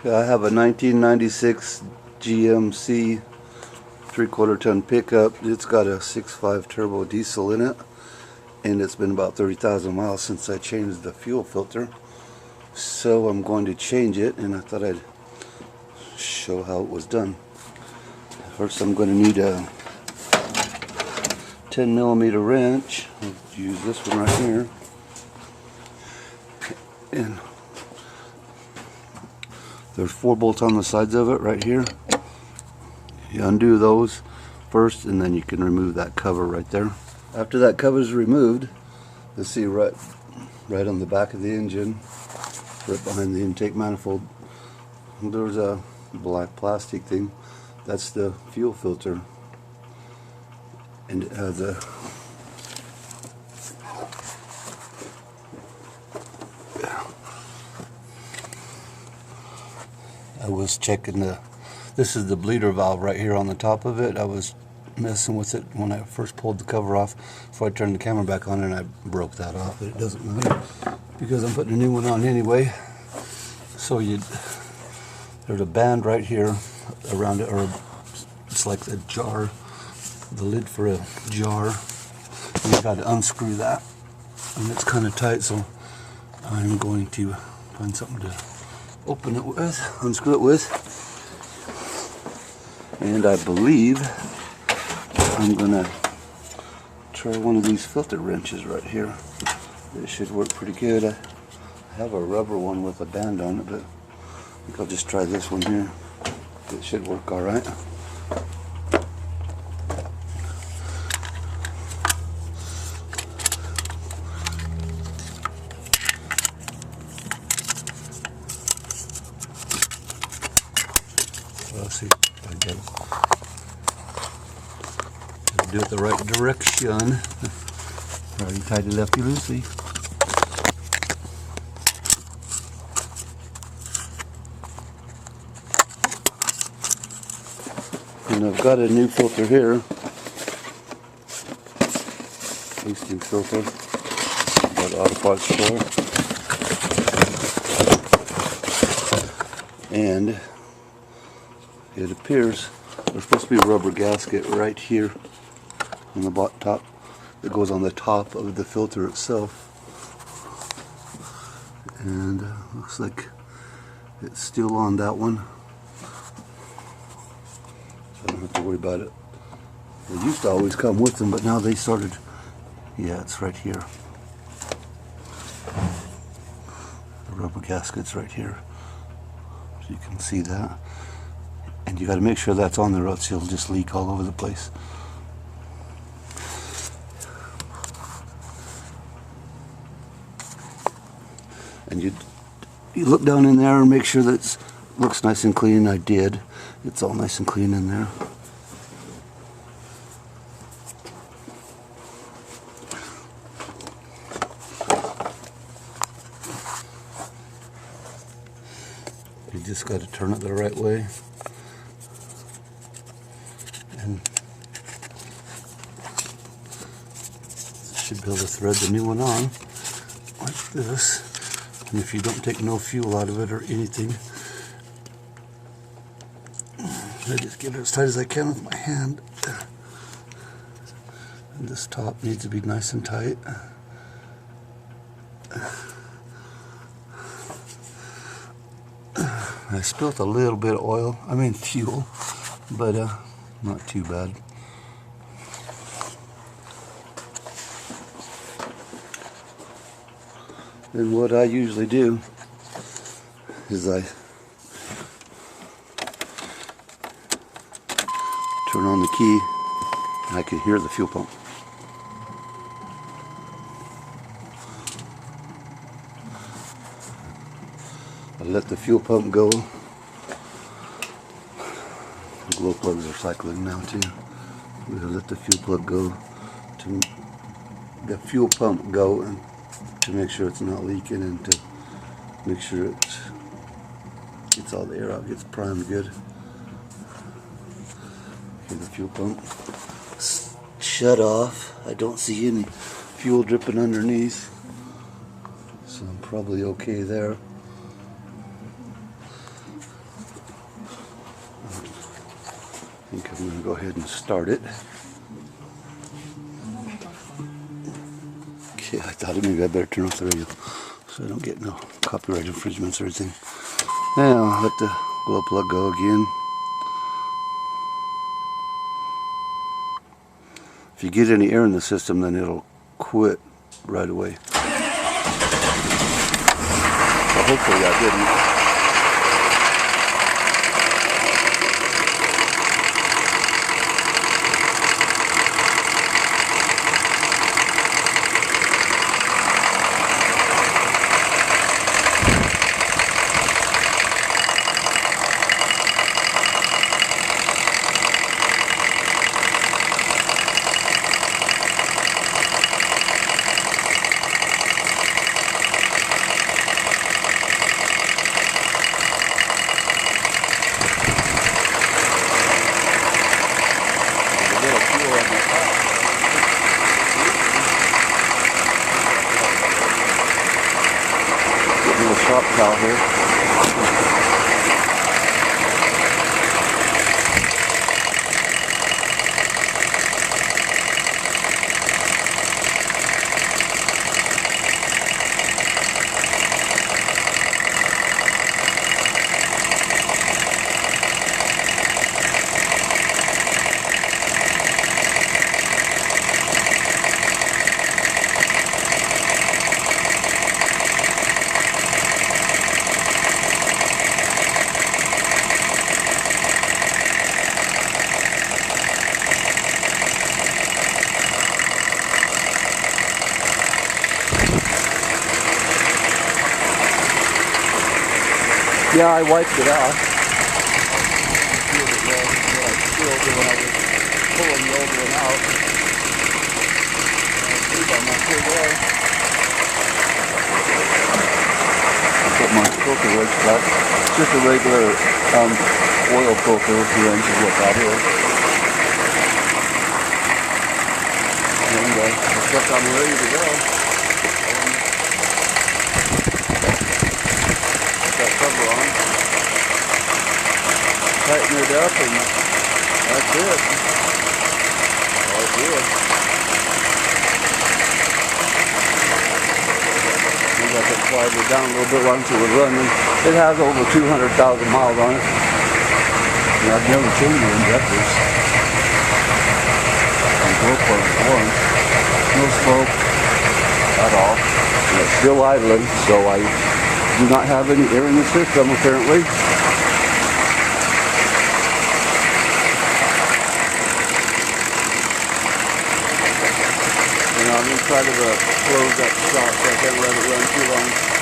Yeah, I have a 1996 GMC 3/4 ton pickup. It's got a 6.5 turbo diesel in it, and it's been about 30,000 miles since I changed the fuel filter. So I'm going to change it, and I thought I'd show how it was done. First, I'm going to need a 10mm wrench. I'll use this one right here. And there's 4 bolts on the sides of it right here. You undo those first, and then you can remove that cover right there. After that cover is removed, you'll see right on the back of the engine, right behind the intake manifold, there's a black plastic thing. That's the fuel filter, and it has a I was checking this is the bleeder valve right here on the top of it. I was messing with it when I first pulled the cover off, so I turned the camera back on and I broke that off, but it doesn't matter because I'm putting a new one on anyway. So there's a band right here around it, or it's like a jar, the lid for a jar, and you got to unscrew that, and it's kind of tight, so I'm going to find something to open it with, unscrew it with, and I believe I'm gonna try one of these filter wrenches right here. It should work pretty good. I have a rubber one with a band on it, but I think I'll just try this one here. It should work all right. Let's see if I get it. Do it the right direction. Righty tighty, lefty loosey. And I've got a new filter here. Hastings filter. Got auto parts store. And it appears there's supposed to be a rubber gasket right here on the top that goes on the top of the filter itself, and looks like it's still on that one, so I don't have to worry about it. They used to always come with them, but now they started, yeah, it's right here. The rubber gasket's right here, so you can see that. And you got to make sure that's on there, or else you'll just leak all over the place. And you look down in there and make sure that it looks nice and clean. I did. It's all nice and clean in there. You just got to turn it the right way. And should be able to thread the new one on like this. And if you don't take no fuel out of it or anything, I just get it as tight as I can with my hand. And this top needs to be nice and tight. I spilled a little bit of oil, fuel, but not too bad. And what I usually do is I turn on the key and I can hear the fuel pump. I let the fuel pump go. The glow plugs are cycling now too. We're gonna let the fuel plug go, to the fuel pump go, and to make sure it's not leaking, and to make sure it gets all the air out, gets primed good. Okay, the fuel pump shut off. I don't see any fuel dripping underneath, so I'm probably okay there. I'm going to go ahead and start it. Okay, I thought maybe I better turn off the radio so I don't get no copyright infringements or anything. Now, let the glow plug go again. If you get any air in the system, then it'll quit right away. So hopefully I didn't. Shop towel here. Yeah, I wiped it out. I spilled it when I was pulling the old one out. That's what my filter was cut. It's just a regular oil filter, 2 inches is what that is. And it's stuck on ready to go. Cover on, tighten it up, and that's it. All good. Maybe I could slide it down a little bit once it was running. It has over 200,000 miles on it. And I've never changed the injectors. And GoPro one, no smoke at all. And it's still idling, so I do not have any air in the system apparently. And I'm inside of a closed up shop, so I can't let it run too long.